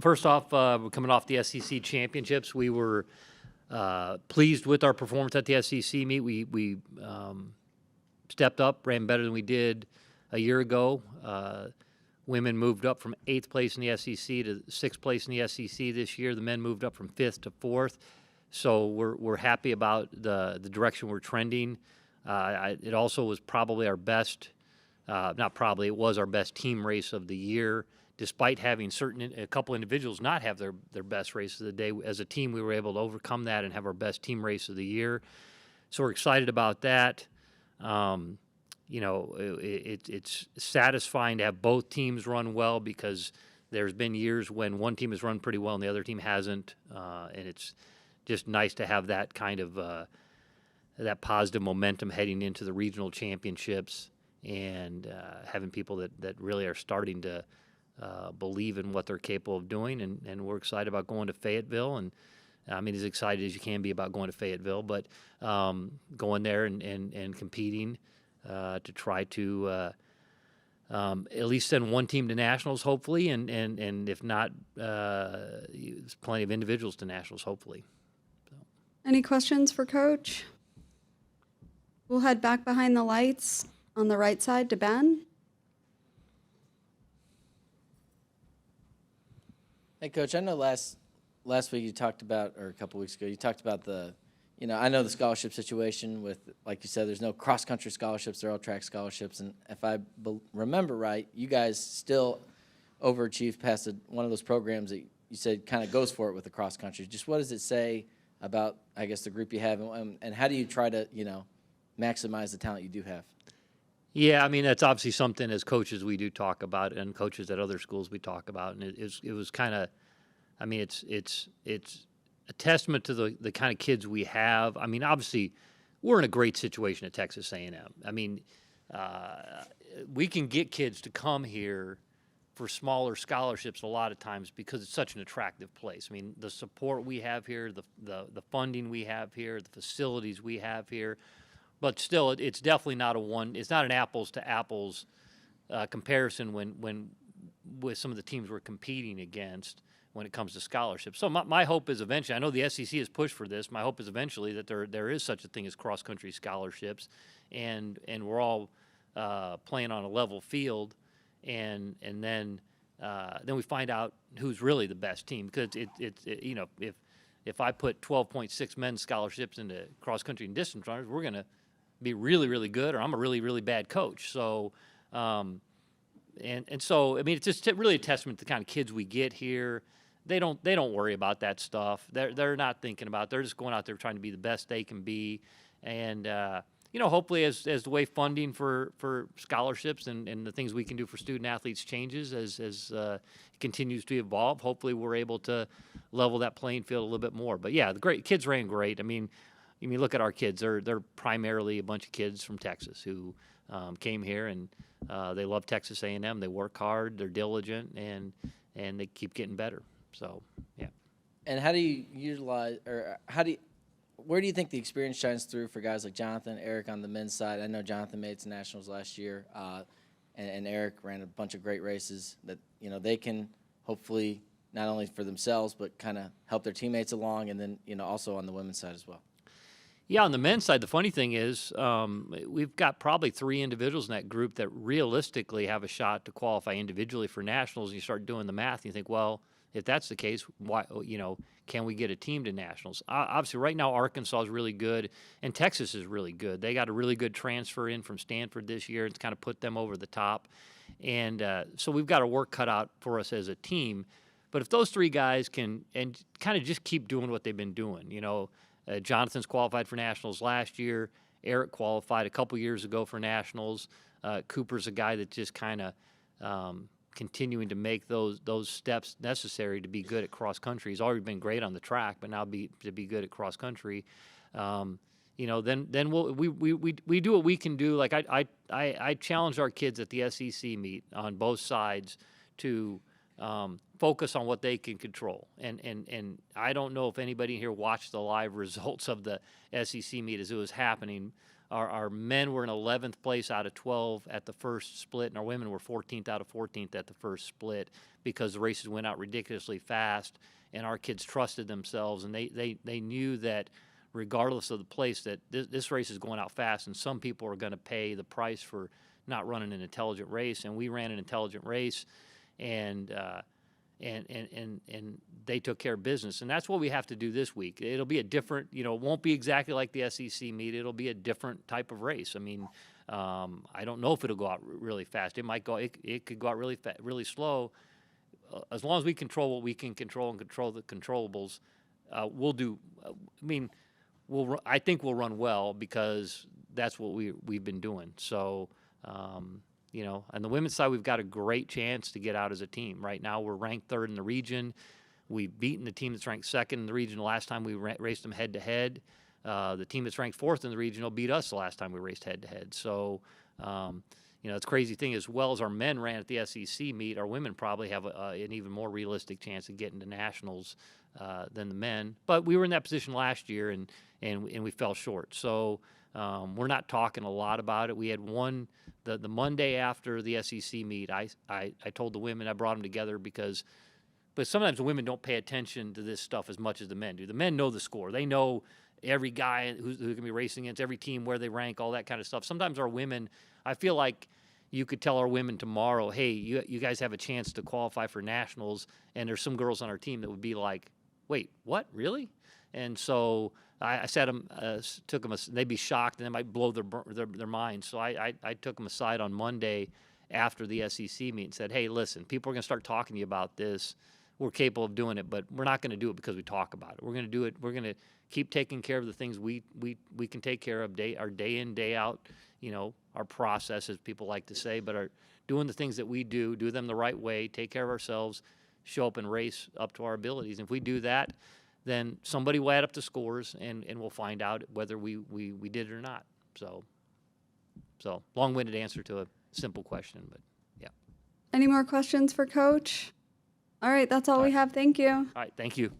first off, we're coming off the SEC championships. We were pleased with our performance at the SEC meet. We stepped up, ran better than we did a year ago. Women moved up from 8th place in the SEC to 6th place in the SEC this year. The men moved up from 5th to 4th. So we're happy about the direction we're trending. It also was probably our best, not probably, it was our best team race of the year, despite having a couple individuals not have their best race of the day. As a team, we were able to overcome that and have our best team race of the year. So we're excited about that. It's satisfying to have both teams run well, because there's been years when one team has run pretty well and the other team hasn't, and it's just nice to have that kind of that positive momentum heading into the regional championships, and having people that really are starting to believe in what they're capable of doing, and we're excited about going to Fayetteville, and I mean, as excited as you can be about going to Fayetteville, but going there and competing to try to at least send one team to nationals, hopefully, and if not, there's plenty of individuals to nationals, hopefully. So. Any questions for Coach? We'll head back behind the lights on the right side to Ben. Hey, Coach, I know last week you talked about, or a couple weeks ago, you talked about I know the scholarship situation with, like you said, there's no cross-country scholarships, they're all track scholarships, and if I remember right, you guys still overachieved past one of those programs that you said kind of goes for it with the cross-country. Just what does it say about, I guess, the group you have, and how do you try to, maximize the talent you do have? Yeah, I mean, that's obviously something as coaches we do talk about, and coaches at other schools we talk about, and it was kind of, I mean, it's a testament to the kind of kids we have. I mean, obviously, we're in a great situation at Texas A&M. I mean, we can get kids to come here for smaller scholarships a lot of times because it's such an attractive place. I mean, the support we have here, the funding we have here, the facilities we have here, but still, it's definitely not it's not an apples to apples comparison when with some of the teams we're competing against when it comes to scholarships. So my hope is eventually, I know the SEC has pushed for this, my hope is eventually that there is such a thing as cross-country scholarships, and we're all playing on a level field, and then we find out who's really the best team, because if I put 12.6 men's scholarships into cross-country and distance runners, we're going to be really, really good, or I'm a really, really bad coach. So, so, I mean, it's just really a testament to the kind of kids we get here. They don't worry about that stuff. They're not thinking about it. They're just going out there trying to be the best they can be. And, hopefully as the way funding for scholarships and the things we can do for student athletes changes as it continues to evolve, hopefully we're able to level that playing field a little bit more. But yeah, the great kids ran great. I mean, look at our kids. They're primarily a bunch of kids from Texas who came here, and they love Texas A&M. They work hard. They're diligent, and they keep getting better. So, yeah. And how do you utilize, or where do you think the experience shines through for guys like Jonathan, Eric on the men's side? I know Jonathan made it to nationals last year, and Eric ran a bunch of great races that they can hopefully not only for themselves but kind of help their teammates along, and then also on the women's side as well. Yeah, on the men's side, the funny thing is we've got probably 3 individuals in that group that realistically have a shot to qualify individually for nationals. And you start doing the math, and you think, well, if that's the case, why, can we get a team to nationals? Obviously, right now, Arkansas is really good, and Texas is really good. They got a really good transfer in from Stanford this year. It's kind of put them over the top. And so we've got our work cut out for us as a team. But if those 3 guys can and kind of just keep doing what they've been doing, Jonathan's qualified for nationals last year. Eric qualified a couple years ago for nationals. Cooper's a guy that just kind of continuing to make those steps necessary to be good at cross country. He's already been great on the track, but now to be good at cross country. Then we do what we can do. Like I challenge our kids at the SEC meet on both sides to focus on what they can control. And I don't know if anybody here watched the live results of the SEC meet as it was happening. Our men were in 11th place out of 12 at the first split, and our women were 14th out of 14th at the first split because the races went out ridiculously fast, and our kids trusted themselves, and they knew that regardless of the place that this race is going out fast, and some people are going to pay the price for not running an intelligent race, and we ran an intelligent race, and they took care of business. And that's what we have to do this week. It'll be a different, it won't be exactly like the SEC meet. It'll be a different type of race. I mean, I don't know if it'll go out really fast. It might go, it could go out really slow. As long as we control what we can control and control the controllables, we'll do, I think we'll run well because that's what we've been doing. So, on the women's side, we've got a great chance to get out as a team. Right now, we're ranked 3rd in the region. We've beaten the team that's ranked 2nd in the region the last time we raced them head-to-head. The team that's ranked 4th in the regional beat us the last time we raced head-to-head. So, it's a crazy thing. As well as our men ran at the SEC meet, our women probably have an even more realistic chance of getting to nationals than the men. But we were in that position last year, and we fell short. So we're not talking a lot about it. We had one the Monday after the SEC meet. I told the women, I brought them together but sometimes the women don't pay attention to this stuff as much as the men do. The men know the score. They know every guy who can be racing against, every team, where they rank, all that kind of stuff. Sometimes our women, I feel like you could tell our women tomorrow, hey, you guys have a chance to qualify for nationals, and there's some girls on our team that would be like, wait, what, really? And so I said took them, they'd be shocked, and they might blow their minds. So I took them aside on Monday after the SEC meet and said, hey, listen, people are going to start talking to you about this. We're capable of doing it, but we're not going to do it because we talk about it. We're going to do it. We're going to keep taking care of the things we can take care of our day in, day out, our process, as people like to say, but are doing the things that we do them the right way, take care of ourselves, show up and race up to our abilities. And if we do that, then somebody will add up the scores, and we'll find out whether we did it or not. So long-winded answer to a simple question, but yeah. Any more questions for Coach? All right, that's all we have. Thank you. All right, thank you.